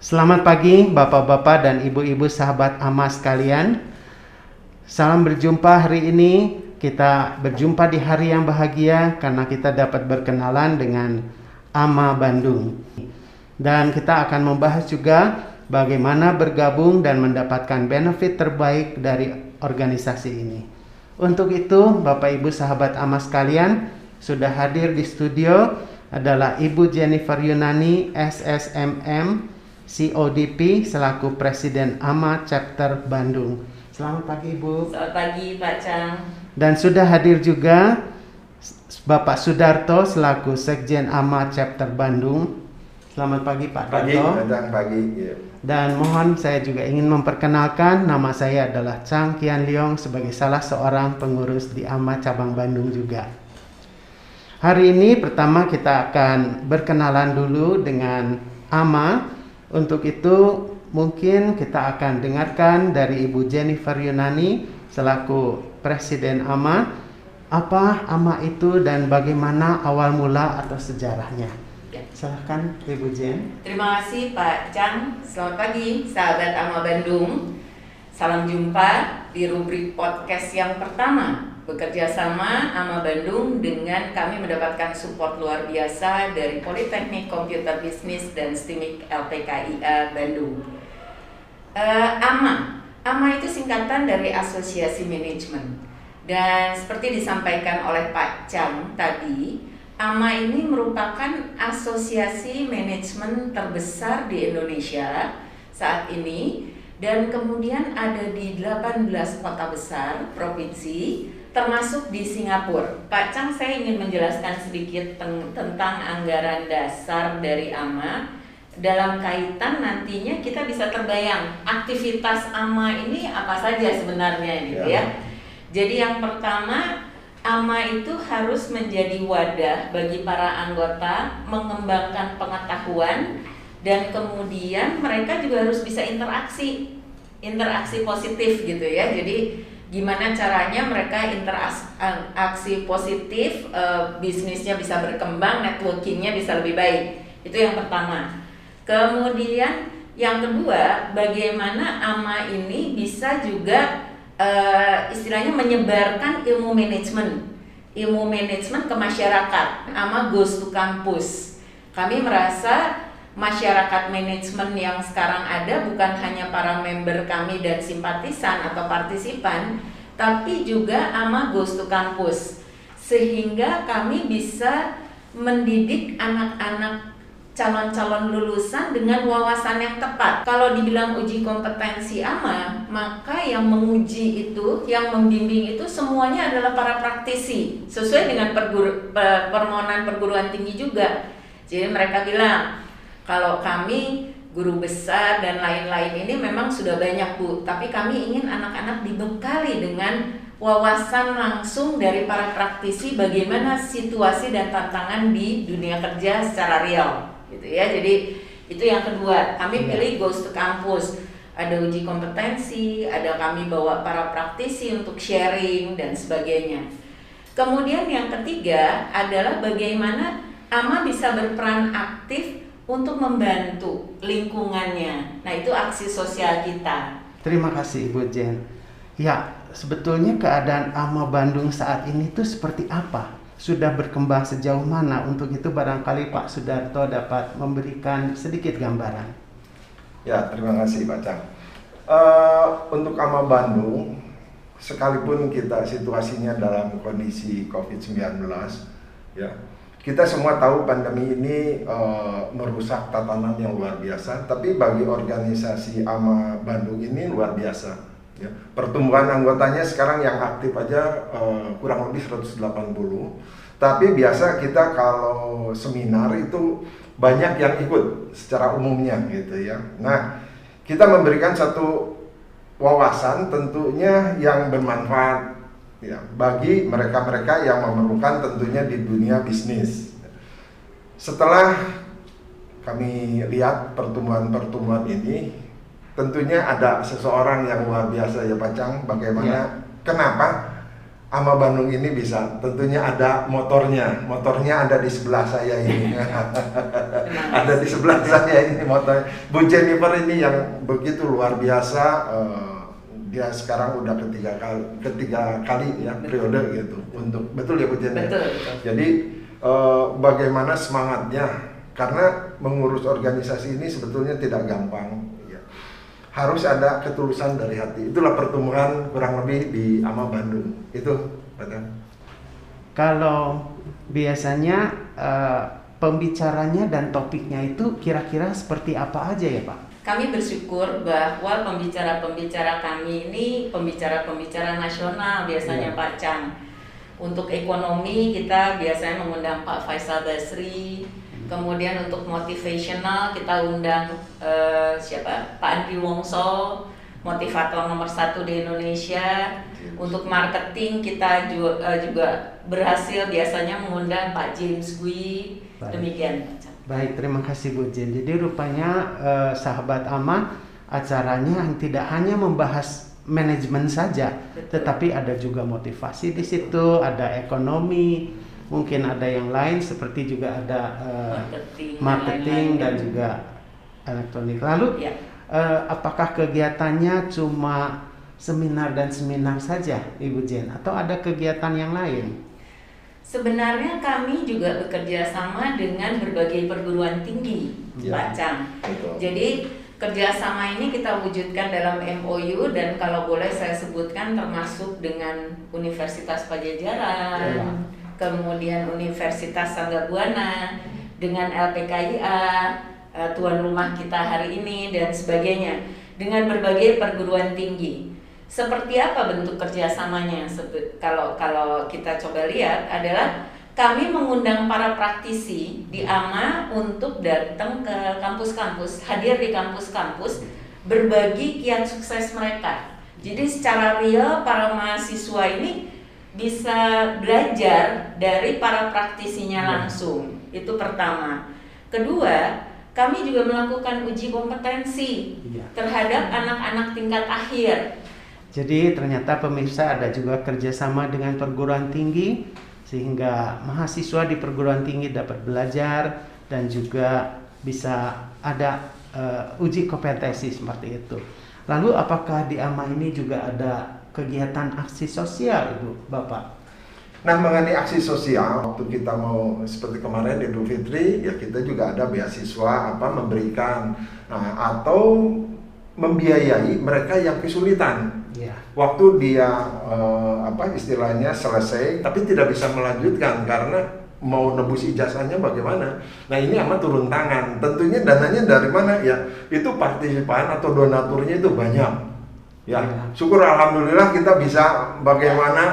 Selamat pagi Bapak-bapak dan Ibu-ibu sahabat AMA sekalian. Salam berjumpa hari ini. Kita berjumpa di hari yang bahagia karena kita dapat berkenalan dengan AMA Bandung. Dan kita akan membahas juga bagaimana bergabung dan mendapatkan benefit terbaik dari organisasi ini. Untuk itu, Bapak Ibu sahabat AMA sekalian, sudah hadir di studio adalah Ibu Jennifer Yunani, SSMM, CODP selaku Presiden AMA Chapter Bandung. Selamat pagi Ibu. Selamat pagi Pak Chang. Dan sudah hadir juga Bapak Sudarto selaku Sekjen AMA Chapter Bandung. Selamat pagi Pak Darto. Pagi. Ya. Dan mohon saya juga ingin memperkenalkan, nama saya adalah Chang Kian Leong sebagai salah seorang pengurus di AMA Cabang Bandung juga. Hari ini pertama kita akan berkenalan dulu dengan AMA. Untuk itu mungkin kita akan dengarkan dari Ibu Jennifer Yunani selaku Presiden AMA, apa AMA itu dan bagaimana awal mula atau sejarahnya. Ya. Silahkan Ibu Jen. Terima kasih Pak Chang. Selamat pagi sahabat AMA Bandung. Salam jumpa di rubrik podcast yang pertama. Bekerja sama AMA Bandung dengan kami mendapatkan support luar biasa dari Politeknik Komputer Bisnis dan STIMIK LPKIA Bandung. AMA itu singkatan dari Asosiasi Manajemen. Dan seperti disampaikan oleh Pak Chang tadi, AMA ini merupakan asosiasi manajemen terbesar di Indonesia saat ini, dan kemudian ada di 18 kota besar provinsi termasuk di Singapura. Pak Chang, saya ingin menjelaskan sedikit tentang anggaran dasar dari AMA dalam kaitan nantinya kita bisa terbayang aktivitas AMA ini apa saja sebenarnya gitu ya. Jadi yang pertama, AMA itu harus menjadi wadah bagi para anggota mengembangkan pengetahuan, dan kemudian mereka juga harus bisa interaksi positif gitu ya. Jadi gimana caranya mereka interaksi positif, bisnisnya bisa berkembang, networkingnya bisa lebih baik. Itu yang pertama. Kemudian yang kedua, bagaimana AMA ini bisa juga istilahnya menyebarkan ilmu manajemen ke masyarakat. AMA goes to campus. Kami merasa masyarakat manajemen yang sekarang ada bukan hanya para member kami dan simpatisan atau partisipan, tapi juga AMA goes to campus, sehingga kami bisa mendidik anak-anak calon-calon lulusan dengan wawasan yang tepat. Kalau dibilang uji kompetensi AMA, maka yang menguji itu, yang membimbing itu semuanya adalah para praktisi, sesuai dengan permohonan perguruan tinggi juga. Jadi mereka bilang, kalau kami guru besar dan lain-lain ini memang sudah banyak Bu, tapi kami ingin anak-anak dibekali dengan wawasan langsung dari para praktisi bagaimana situasi dan tantangan di dunia kerja secara real, gitu ya. Jadi itu yang kedua, kami pilih goes to campus. Ada uji kompetensi, ada kami bawa para praktisi untuk sharing dan sebagainya. Kemudian yang ketiga adalah bagaimana AMA bisa berperan aktif untuk membantu lingkungannya. Nah, itu aksi sosial kita. Terima kasih Ibu Jen. Ya, sebetulnya keadaan AMA Bandung saat ini itu seperti apa? Sudah berkembang sejauh mana? Untuk itu barangkali Pak Sudarto dapat memberikan sedikit gambaran. Ya, terima kasih Pak Chang. Untuk AMA Bandung, sekalipun kita situasinya dalam kondisi COVID-19, ya, kita semua tahu pandemi ini merusak tatanan yang luar biasa, tapi bagi organisasi AMA Bandung ini luar biasa. Ya. Pertumbuhan anggotanya sekarang yang aktif aja kurang lebih 180, tapi biasa kita kalau seminar itu banyak yang ikut secara umumnya gitu ya. Nah, kita memberikan satu wawasan tentunya yang bermanfaat ya, bagi mereka-mereka yang memerlukan tentunya di dunia bisnis. Setelah kami lihat pertumbuhan ini, tentunya ada seseorang yang luar biasa ya Pak Chang. Bagaimana, kenapa Ama Bandung ini bisa, tentunya ada motornya ada di sebelah saya ini. Ada di sebelah saya ini motor. Bu Jennifer ini yang begitu luar biasa. Dia sekarang udah ketiga kali ya periode gitu. Betul ya Bu Jennifer. Betul. Jadi bagaimana semangatnya? Karena mengurus organisasi ini sebetulnya tidak gampang. Harus ada ketulusan dari hati. Itulah pertumbuhan kurang lebih di AMA Bandung. Itu, Pak. Kalau biasanya pembicaranya dan topiknya itu kira-kira seperti apa aja ya Pak? Kami bersyukur bahwa pembicara-pembicara kami ini pembicara-pembicara nasional biasanya Pak Chang. Untuk ekonomi kita biasanya mengundang Pak Faisal Basri. Kemudian untuk motivational kita undang Pak Andri Wongso, motivator nomor 1 di Indonesia. Untuk marketing kita juga berhasil biasanya mengundang Pak James Gui. Demikian. Baik, terima kasih Bu Jen. Jadi rupanya sahabat AMA acaranya tidak hanya membahas manajemen saja, tetapi ada juga motivasi di situ, ada ekonomi. Mungkin ada yang lain seperti juga ada marketing dan juga elektronik. Lalu apakah kegiatannya cuma seminar dan seminar saja Ibu Jen atau ada kegiatan yang lain? Sebenarnya kami juga bekerja sama dengan berbagai perguruan tinggi, Pak Chang. Jadi kerjasama ini kita wujudkan dalam MOU dan kalau boleh saya sebutkan termasuk dengan Universitas Pajajaran, kemudian Universitas Sanggabwana, dengan LPKIA, tuan rumah kita hari ini dan sebagainya, dengan berbagai perguruan tinggi. Seperti apa bentuk kerjasamanya? Kalau kita coba lihat adalah kami mengundang para praktisi di AMA untuk datang ke kampus-kampus, hadir di kampus-kampus, berbagi kiat sukses mereka. Jadi secara real para mahasiswa ini bisa belajar dari para praktisinya langsung. Itu pertama. Kedua, kami juga melakukan uji kompetensi terhadap anak-anak tingkat akhir. Jadi ternyata pemirsa ada juga kerjasama dengan perguruan tinggi sehingga mahasiswa di perguruan tinggi dapat belajar dan juga bisa ada uji kompetensi seperti itu. Lalu apakah di AMA ini juga ada kegiatan aksi sosial Ibu Bapak? Nah, mengenai aksi sosial, waktu kita mau seperti kemarin Idul Fitri, ya kita juga ada beasiswa memberikan atau membiayai mereka yang kesulitan. Waktu dia istilahnya selesai tapi tidak bisa melanjutkan karena mau nebus ijazahnya bagaimana. Nah, ini amat turun tangan. Tentunya dananya dari mana ya? Itu partisipan atau donaturnya itu banyak. Ya, syukur alhamdulillah kita bisa bagaimana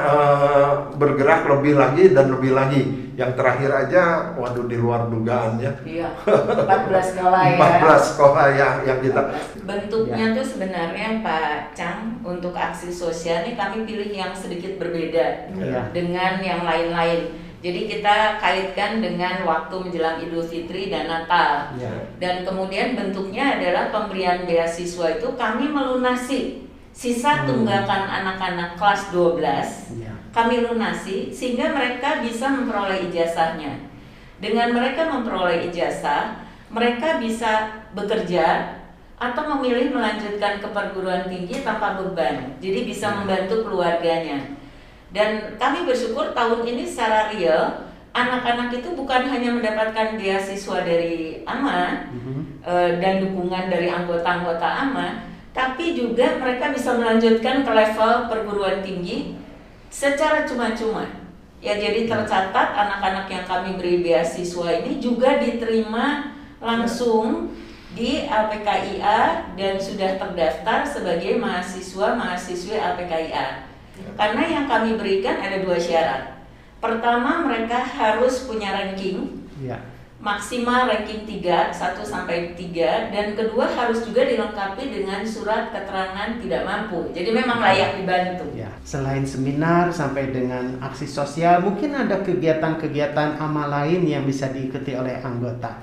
bergerak lebih lagi dan lebih lagi. Yang terakhir aja, waduh di luar dugaan ya. Iya, 14 sekolah ya. 14 sekolah yang kita. Bentuknya tuh sebenarnya Pak Chang untuk aksi sosial ini kami pilih yang sedikit berbeda dengan yang lain-lain. Jadi kita kaitkan dengan waktu menjelang Idul Fitri dan Natal. Dan kemudian bentuknya adalah pemberian beasiswa itu kami melunasi sisa tunggakan anak-anak kelas 12 kami lunasi sehingga mereka bisa memperoleh ijazahnya. Dengan mereka memperoleh ijazah, mereka bisa bekerja atau memilih melanjutkan ke perguruan tinggi tanpa beban. Jadi bisa membantu keluarganya. Dan kami bersyukur tahun ini secara real anak-anak itu bukan hanya mendapatkan beasiswa dari AMA dan dukungan dari anggota-anggota AMA, tapi juga mereka bisa melanjutkan ke level perguruan tinggi secara cuma-cuma. Ya, jadi tercatat anak-anak yang kami beri beasiswa ini juga diterima langsung di LPKIA dan sudah terdaftar sebagai mahasiswa-mahasiswi LPKIA. Karena yang kami berikan ada 2 syarat. Pertama, mereka harus punya ranking. Maksimal ranking 3, 1-3, dan kedua harus juga dilengkapi dengan surat keterangan tidak mampu. Jadi memang layak dibantu. Selain seminar sampai dengan aksi sosial, mungkin ada kegiatan-kegiatan AMA lain yang bisa diikuti oleh anggota.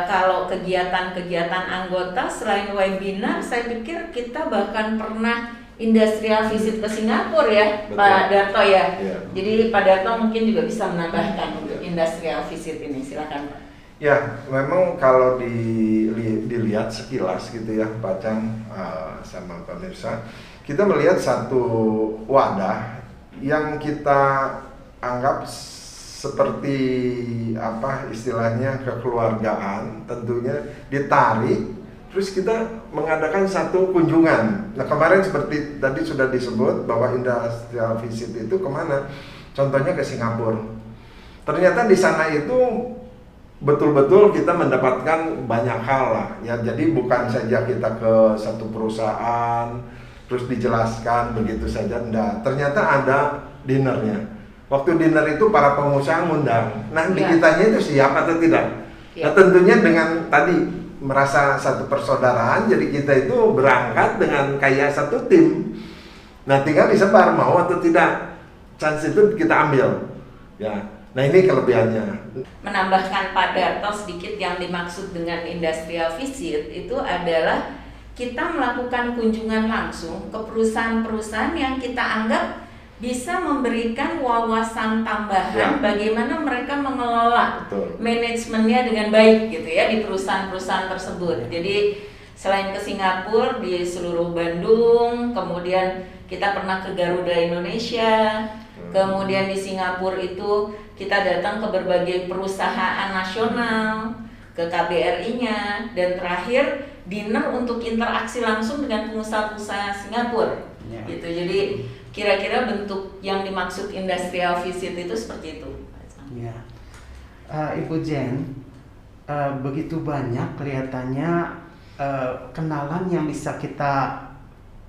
Kalau kegiatan-kegiatan anggota selain webinar, saya pikir kita bahkan pernah industrial visit ke Singapura ya, Betul. Pak Darto ya. Iya. Jadi Pak Darto mungkin juga bisa menambahkan untuk industrial visit ini, silakan Pak. Ya, memang kalau dilihat sekilas gitu ya, Pak Cang sama pemirsa, kita melihat satu wadah yang kita anggap seperti apa istilahnya kekeluargaan, tentunya ditarik, terus kita mengadakan satu kunjungan. Nah kemarin seperti tadi sudah disebut bahwa industrial visit itu kemana? Contohnya ke Singapura. Ternyata di sana itu betul-betul kita mendapatkan banyak hal lah ya, jadi bukan saja kita ke satu perusahaan terus dijelaskan begitu saja, enggak, ternyata ada dinernya. Waktu dinner itu para pengusaha ngundang, nah di kitanya itu siap atau tidak? Nah tentunya dengan tadi merasa satu persaudaraan, jadi kita itu berangkat dengan kayak satu tim, nah tinggal disebar mau atau tidak, chance itu kita ambil ya. Nah ini kelebihannya. Menambahkan Pak Darto sedikit, yang dimaksud dengan industrial visit itu adalah kita melakukan kunjungan langsung ke perusahaan-perusahaan yang kita anggap bisa memberikan wawasan tambahan bagaimana mereka mengelola manajemennya dengan baik gitu ya di perusahaan-perusahaan tersebut. Jadi selain ke Singapura, di seluruh Bandung, kemudian kita pernah ke Garuda Indonesia, kemudian di Singapura itu kita datang ke berbagai perusahaan nasional, ke KBRI-nya, dan terakhir dinner untuk interaksi langsung dengan pengusaha-pengusaha Singapura. Gitu. Jadi kira-kira bentuk yang dimaksud industrial visit itu seperti itu. Ya. Ibu Jen, begitu banyak kelihatannya kenalan yang bisa kita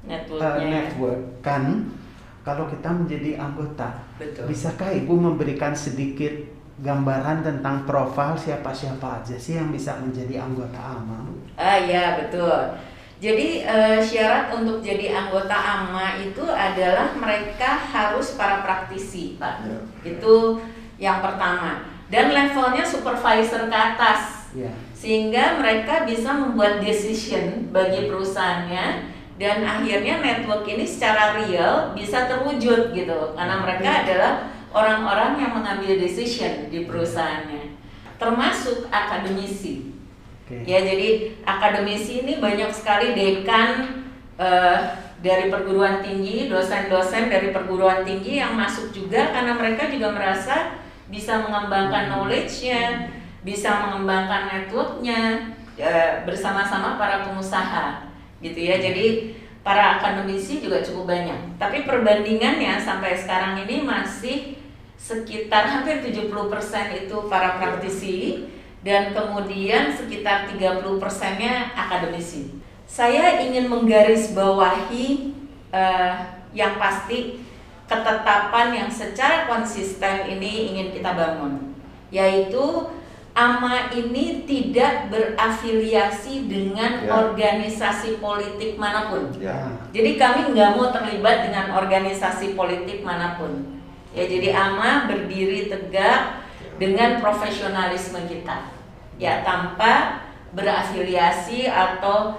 networkkan kalau kita menjadi anggota. Betul. Bisakah Ibu memberikan sedikit gambaran tentang profil siapa-siapa aja sih yang bisa menjadi anggota AMA? Ya betul. Jadi syarat untuk jadi anggota AMA itu adalah mereka harus para praktisi, Pak. Itu yang pertama. Dan levelnya supervisor ke atas, sehingga mereka bisa membuat decision bagi perusahaannya. Dan akhirnya network ini secara real bisa terwujud gitu, karena mereka adalah orang-orang yang mengambil decision di perusahaannya, termasuk akademisi. Ya, jadi akademisi ini banyak sekali dekan dari perguruan tinggi, dosen-dosen dari perguruan tinggi yang masuk juga, karena mereka juga merasa bisa mengembangkan knowledge-nya, bisa mengembangkan network-nya bersama-sama para pengusaha. Gitu ya, jadi para akademisi juga cukup banyak. Tapi perbandingannya sampai sekarang ini masih sekitar hampir 70% itu para praktisi, dan kemudian sekitar 30%-nya akademisi. Saya ingin menggarisbawahi yang pasti ketetapan yang secara konsisten ini ingin kita bangun, yaitu AMA ini tidak berafiliasi dengan organisasi politik manapun. Jadi kami nggak mau terlibat dengan organisasi politik manapun. Ya, jadi AMA berdiri tegak dengan profesionalisme kita. Ya, tanpa berafiliasi atau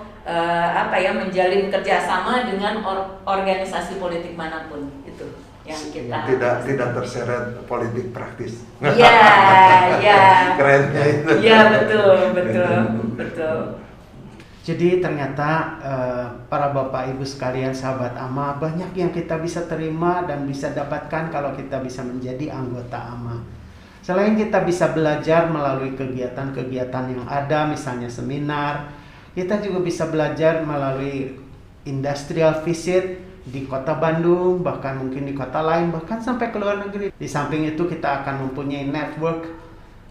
menjalin kerjasama dengan organisasi politik manapun. Itu yang kita tidak terseret politik praktis. Iya. Kerennya itu. Iya, betul. Jadi ternyata para bapak ibu sekalian, sahabat AMA, banyak yang kita bisa terima dan bisa dapatkan kalau kita bisa menjadi anggota AMA. Selain kita bisa belajar melalui kegiatan-kegiatan yang ada, misalnya seminar, kita juga bisa belajar melalui industrial visit di kota Bandung, bahkan mungkin di kota lain, bahkan sampai ke luar negeri. Di samping itu kita akan mempunyai network,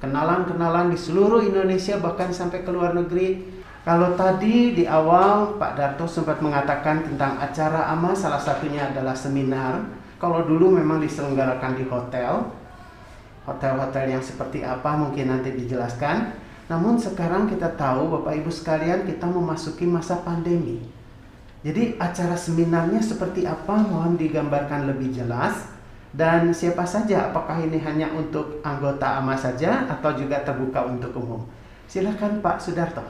kenalan-kenalan di seluruh Indonesia, bahkan sampai ke luar negeri. Kalau tadi di awal Pak Darto sempat mengatakan tentang acara AMA, salah satunya adalah seminar. Kalau dulu memang diselenggarakan di hotel-hotel yang seperti apa mungkin nanti dijelaskan. Namun sekarang kita tahu Bapak Ibu sekalian, kita memasuki masa pandemi. Jadi acara seminarnya seperti apa, mohon digambarkan lebih jelas. Dan siapa saja, apakah ini hanya untuk anggota AMA saja atau juga terbuka untuk umum? Silakan Pak Sudarto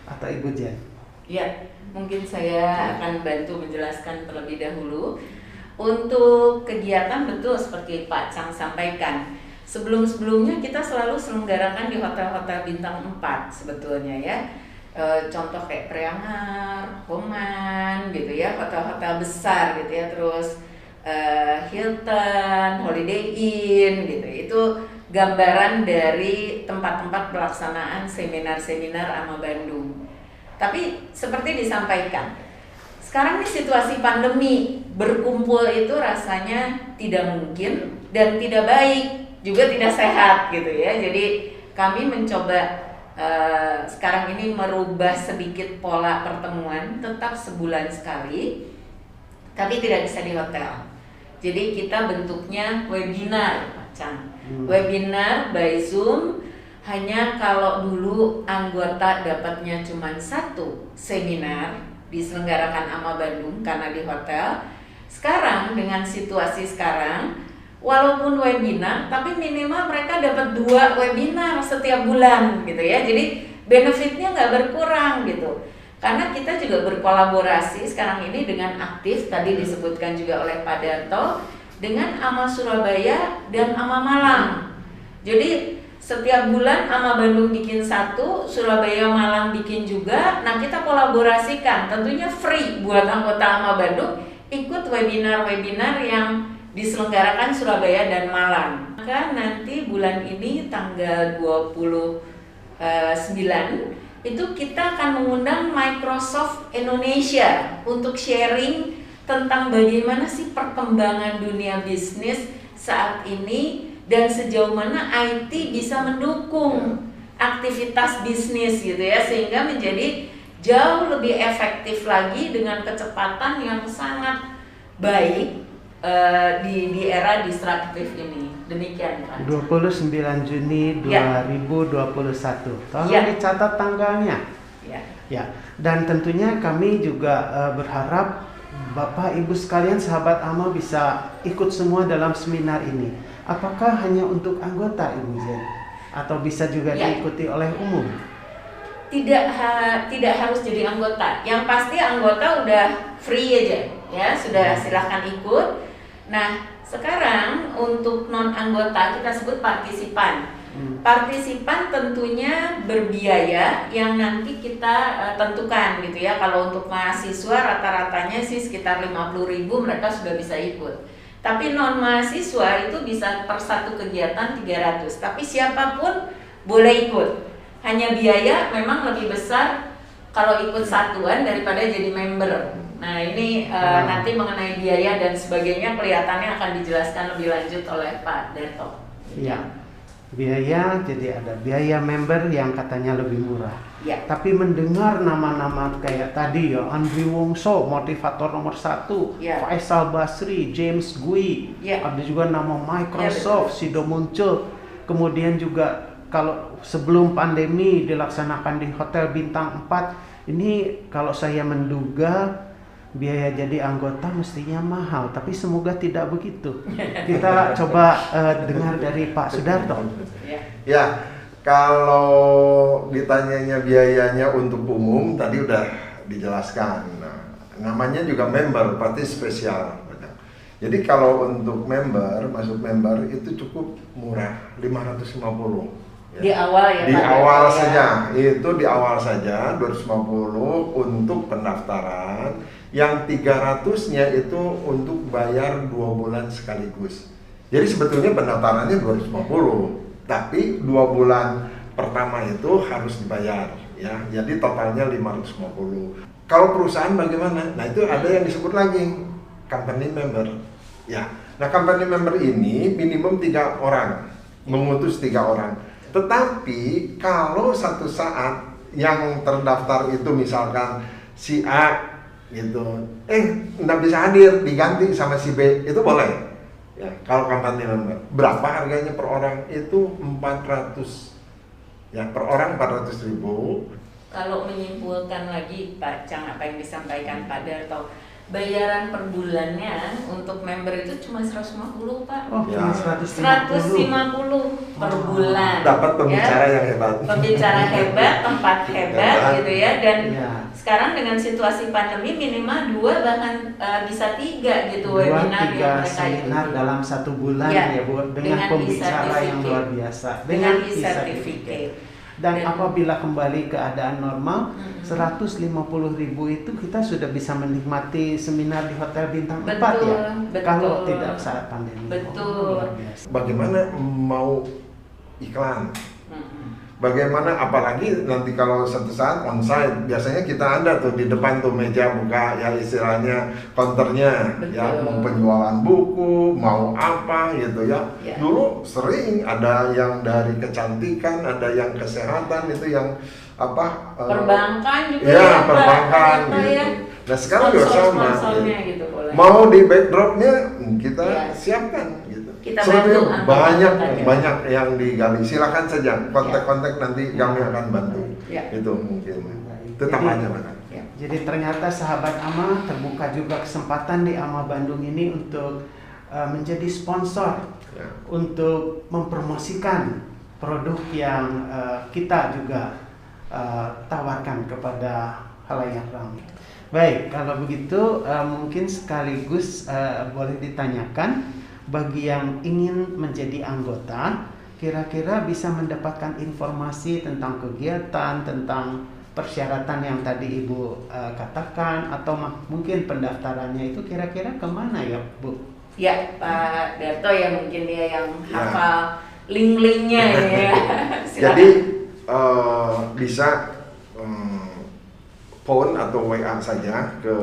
atau Ibu Jen. Ya, Mungkin saya akan bantu menjelaskan terlebih dahulu. Untuk kegiatan betul seperti Pak Chang sampaikan. Sebelum-sebelumnya kita selalu selenggarakan di hotel-hotel bintang 4 sebetulnya ya. Contoh kayak Preangar, Homan gitu ya, hotel-hotel besar gitu ya, terus Hilton, Holiday Inn gitu. Itu gambaran dari tempat-tempat pelaksanaan seminar-seminar AMA Bandung. Tapi seperti disampaikan, sekarang ini situasi pandemi, berkumpul itu rasanya tidak mungkin dan tidak baik, juga tidak sehat gitu ya. Jadi kami mencoba sekarang ini merubah sedikit pola pertemuan, tetap sebulan sekali, tapi tidak bisa di hotel. Jadi kita bentuknya webinar, Pak Chang. Webinar by Zoom. Hanya kalau dulu anggota dapatnya cuma 1 seminar diselenggarakan AMA Bandung karena di hotel. Sekarang dengan situasi sekarang, walaupun webinar, tapi minimal mereka dapat 2 webinar setiap bulan gitu ya. Jadi benefitnya nggak berkurang gitu. Karena kita juga berkolaborasi sekarang ini dengan aktif, tadi disebutkan juga oleh Pak Darto, dengan AMA Surabaya dan AMA Malang. Jadi setiap bulan AMA Bandung bikin 1, Surabaya Malang bikin juga. Nah kita kolaborasikan, tentunya free buat anggota AMA Bandung ikut webinar-webinar yang diselenggarakan Surabaya dan Malang. Maka nanti bulan ini tanggal 29 itu kita akan mengundang Microsoft Indonesia untuk sharing tentang bagaimana sih perkembangan dunia bisnis saat ini dan sejauh mana IT bisa mendukung aktivitas bisnis gitu ya, sehingga menjadi jauh lebih efektif lagi dengan kecepatan yang sangat baik di era disruptif ini. Demikian Pak. 29 Juni 2021. Tolong dicatat tanggalnya. Ya. Dan tentunya kami juga berharap Bapak Ibu sekalian sahabat AMA bisa ikut semua dalam seminar ini. Apakah hanya untuk anggota Ibu Zen? Atau bisa juga diikuti oleh umum? Tidak harus jadi anggota. Yang pasti anggota udah free aja ya, sudah silahkan ikut. Nah, sekarang untuk non anggota kita sebut partisipan. Partisipan tentunya berbiaya yang nanti kita tentukan gitu ya. Kalau untuk mahasiswa rata-ratanya sih sekitar 50.000 mereka sudah bisa ikut. Tapi non mahasiswa itu bisa per 1 kegiatan 300. Tapi siapapun boleh ikut. Hanya biaya memang lebih besar kalau ikut satuan daripada jadi member. Nah ini nanti mengenai biaya dan sebagainya kelihatannya akan dijelaskan lebih lanjut oleh Pak Darto. Iya. Biaya, jadi ada biaya member yang katanya lebih murah. Ya. Tapi mendengar nama-nama kayak tadi ya, Andri Wongso, motivator nomor 1, Faisal Basri, James Gui, ada juga nama Microsoft, Sido muncul. Kemudian juga kalau sebelum pandemi dilaksanakan di Hotel Bintang 4, ini kalau saya menduga biaya jadi anggota mestinya mahal, tapi semoga tidak begitu. Kita coba dengar dari Pak Sudarto. Ya, kalau ditanyanya biayanya untuk umum tadi udah dijelaskan. Nah, namanya juga member, berarti spesial. Jadi kalau untuk member, masuk member itu cukup murah, 550. Ya. Di awal ya di Pak, awal ya. saja, itu di awal saja 250 untuk pendaftaran, yang 300-nya itu untuk bayar 2 bulan sekaligus. Jadi sebetulnya pendaftarannya 250, tapi 2 bulan pertama itu harus dibayar ya. Jadi totalnya 550. Kalau perusahaan bagaimana? Nah, itu ada yang disebut lagi company member. Ya. Nah, company member ini minimum 3 orang, mengutus 3 orang. Tetapi kalau satu saat yang terdaftar itu misalkan si A gitu, nggak bisa hadir, diganti sama si B, itu boleh. Ya, kalau company member. Berapa harganya per orang? Itu 400. Ya, per orang 400.000. Kalau menyimpulkan lagi Pak Chang apa yang disampaikan Pak Darto, bayaran per bulannya untuk member itu cuma 150 Pak. Oh, ya. 150 per bulan. Dapat pembicara yang hebat. Pembicara hebat, tempat hebat gitu ya. Dan sekarang dengan situasi pandemi minimal 2 bahkan bisa 3 gitu webinar 2-3 yang mereka seminar ikuti. dalam 1 bulan Ya, ya Bu, dengan dengan pembicara yang e-certificate. luar biasa, Dengan e-certificate. e-certificate. Dan apabila kembali keadaan normal, 150.000 itu kita sudah bisa menikmati seminar di hotel bintang 4 ya. Betul. Kalau tidak saat pandemi. Betul. Luar biasa. Bagaimana mau iklan? Bagaimana apalagi nanti kalau satu saat onsite, biasanya kita ada tuh di depan tuh meja buka ya istilahnya counternya. Betul. Ya mau penjualan buku, mau apa gitu ya. Dulu sering ada yang dari kecantikan, ada yang kesehatan, itu yang apa perbankan juga ya perbankan Pak, gitu. ya. Nah sekarang juga sama gitu, boleh. mau di backdropnya kita siapkan gitu. Kita sebenarnya bantu banyak yang digali, silakan saja kontak-kontak nanti kami akan bantu. Itu mungkin itu tambahannya mana. Jadi ternyata sahabat AMA terbuka juga kesempatan di AMA Bandung ini untuk menjadi sponsor untuk mempromosikan produk yang kita juga tawarkan kepada halayak ramai. Baik, kalau begitu mungkin sekaligus boleh ditanyakan bagi yang ingin menjadi anggota, kira-kira bisa mendapatkan informasi tentang kegiatan, tentang persyaratan yang tadi Ibu katakan, atau mungkin pendaftarannya itu kira-kira kemana ya Bu? Ya Pak Darto ya mungkin dia yang hafal link-linknya ya. Jadi bisa phone atau WA saja ke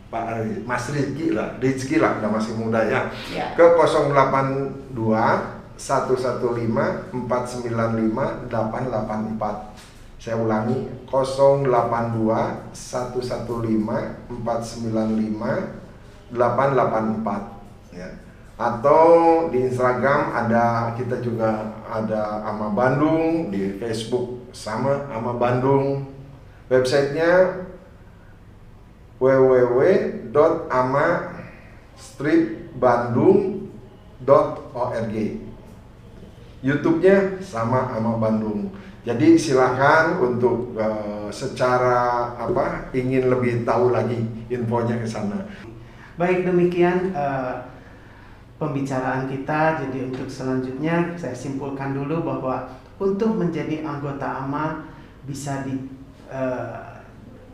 Pak Mas Rizky lah, udah masih muda ya. Ke 082 115 495 884. Saya ulangi 082 115 495 884 ya. Atau di Instagram kita juga ada AMA Bandung, di Facebook sama AMA Bandung. Websitenya www.ama-bandung.org. YouTube-nya sama AMA Bandung. Jadi silakan untuk secara ingin lebih tahu lagi infonya ke sana. Baik, demikian pembicaraan kita. Jadi untuk selanjutnya saya simpulkan dulu bahwa untuk menjadi anggota AMA bisa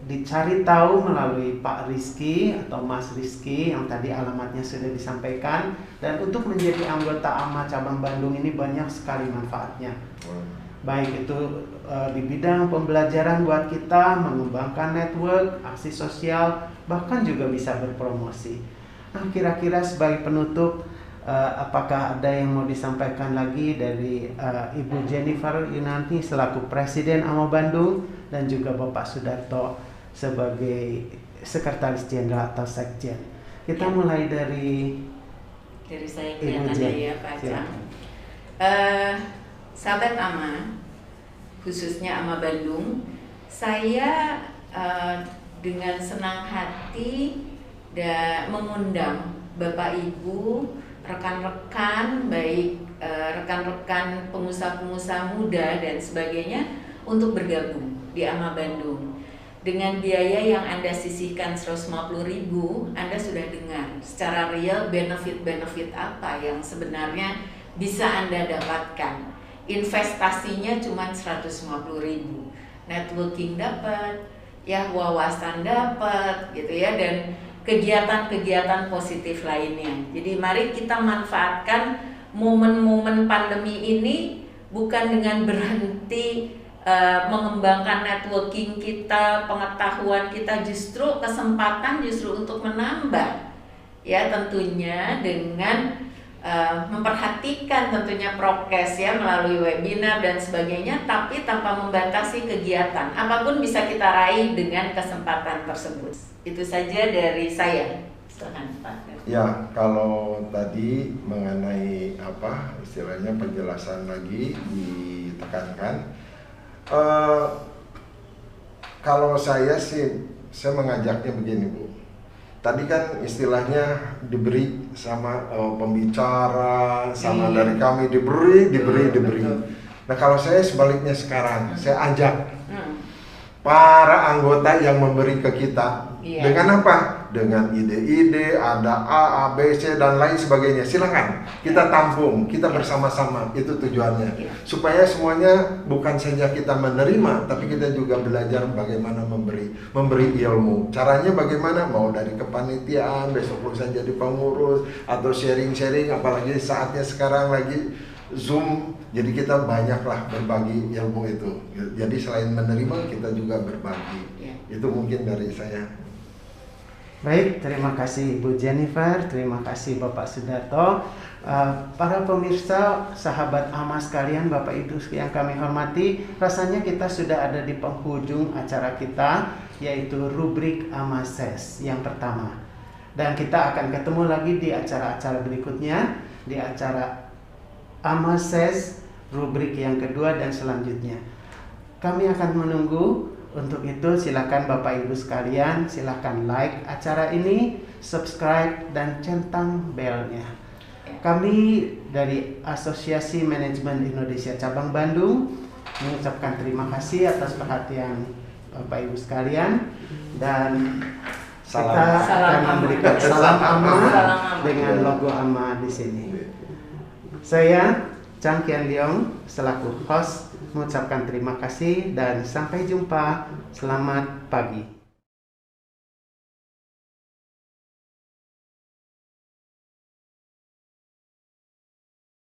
dicari tahu melalui Pak Rizky atau Mas Rizky yang tadi alamatnya sudah disampaikan. Dan untuk menjadi anggota AMA Cabang Bandung ini banyak sekali manfaatnya. Baik itu di bidang pembelajaran buat kita, mengembangkan network, aksi sosial, bahkan juga bisa berpromosi. Nah, kira-kira sebagai penutup, apakah ada yang mau disampaikan lagi dari Ibu Jennifer Yunanti selaku Presiden AMA Bandung dan juga Bapak Sudarto sebagai Sekretaris Jenderal atau Sekjen? Kita mulai dari saya Ibu kelihatannya Jen. ya Pak Cang. Sahabat AMA, khususnya AMA Bandung, saya dengan senang hati mengundang Bapak Ibu, rekan-rekan, baik rekan-rekan pengusaha-pengusaha muda dan sebagainya untuk bergabung di AMA Bandung. Dengan biaya yang Anda sisihkan 150.000, Anda sudah dengar secara real benefit-benefit apa yang sebenarnya bisa Anda dapatkan. Investasinya cuma 150.000, networking dapat, ya wawasan dapat, gitu ya, dan kegiatan-kegiatan positif lainnya. Jadi mari kita manfaatkan momen-momen pandemi ini bukan dengan berhenti mengembangkan networking kita, pengetahuan kita, justru kesempatan justru untuk menambah, ya tentunya dengan memperhatikan tentunya prokes ya melalui webinar dan sebagainya, tapi tanpa membatasi kegiatan. Apapun bisa kita raih dengan kesempatan tersebut. Itu saja dari saya. Silakan Pak. Ya, kalau tadi mengenai istilahnya penjelasan lagi ditekankan. Kalau saya mengajaknya begini Bu. Tadi kan istilahnya diberi sama pembicara, sama dari kami diberi. Nah kalau saya sebaliknya sekarang, saya ajak para anggota yang memberi ke kita. Iya. Dengan apa? Dengan ide-ide, ada A, B, C, dan lain sebagainya. Silakan, kita tampung, kita bersama-sama, itu tujuannya. Iya. Supaya semuanya bukan saja kita menerima, tapi kita juga belajar bagaimana memberi ilmu. Caranya bagaimana? Mau dari kepanitiaan, besok lusa jadi pengurus, atau sharing-sharing, apalagi saatnya sekarang lagi Zoom, jadi kita banyaklah berbagi ilmu itu. Jadi selain menerima, kita juga berbagi. Iya. Itu mungkin dari saya. Baik, terima kasih Ibu Jennifer, terima kasih Bapak Sudarto. Para pemirsa, sahabat AMA sekalian, Bapak Ibu yang kami hormati, rasanya kita sudah ada di penghujung acara kita, yaitu rubrik AMA Ses yang pertama. Dan kita akan ketemu lagi di acara-acara berikutnya, di acara AMA Ses rubrik yang kedua dan selanjutnya. Kami akan menunggu. Untuk itu silakan Bapak Ibu sekalian, silakan like acara ini, subscribe dan centang belnya. Kami dari Asosiasi Manajemen Indonesia Cabang Bandung mengucapkan terima kasih atas perhatian Bapak Ibu sekalian, dan kita akan memberikan salam AMA dengan logo AMA di sini. Saya Chang Kian Leong selaku host mengucapkan terima kasih dan sampai jumpa. Selamat pagi.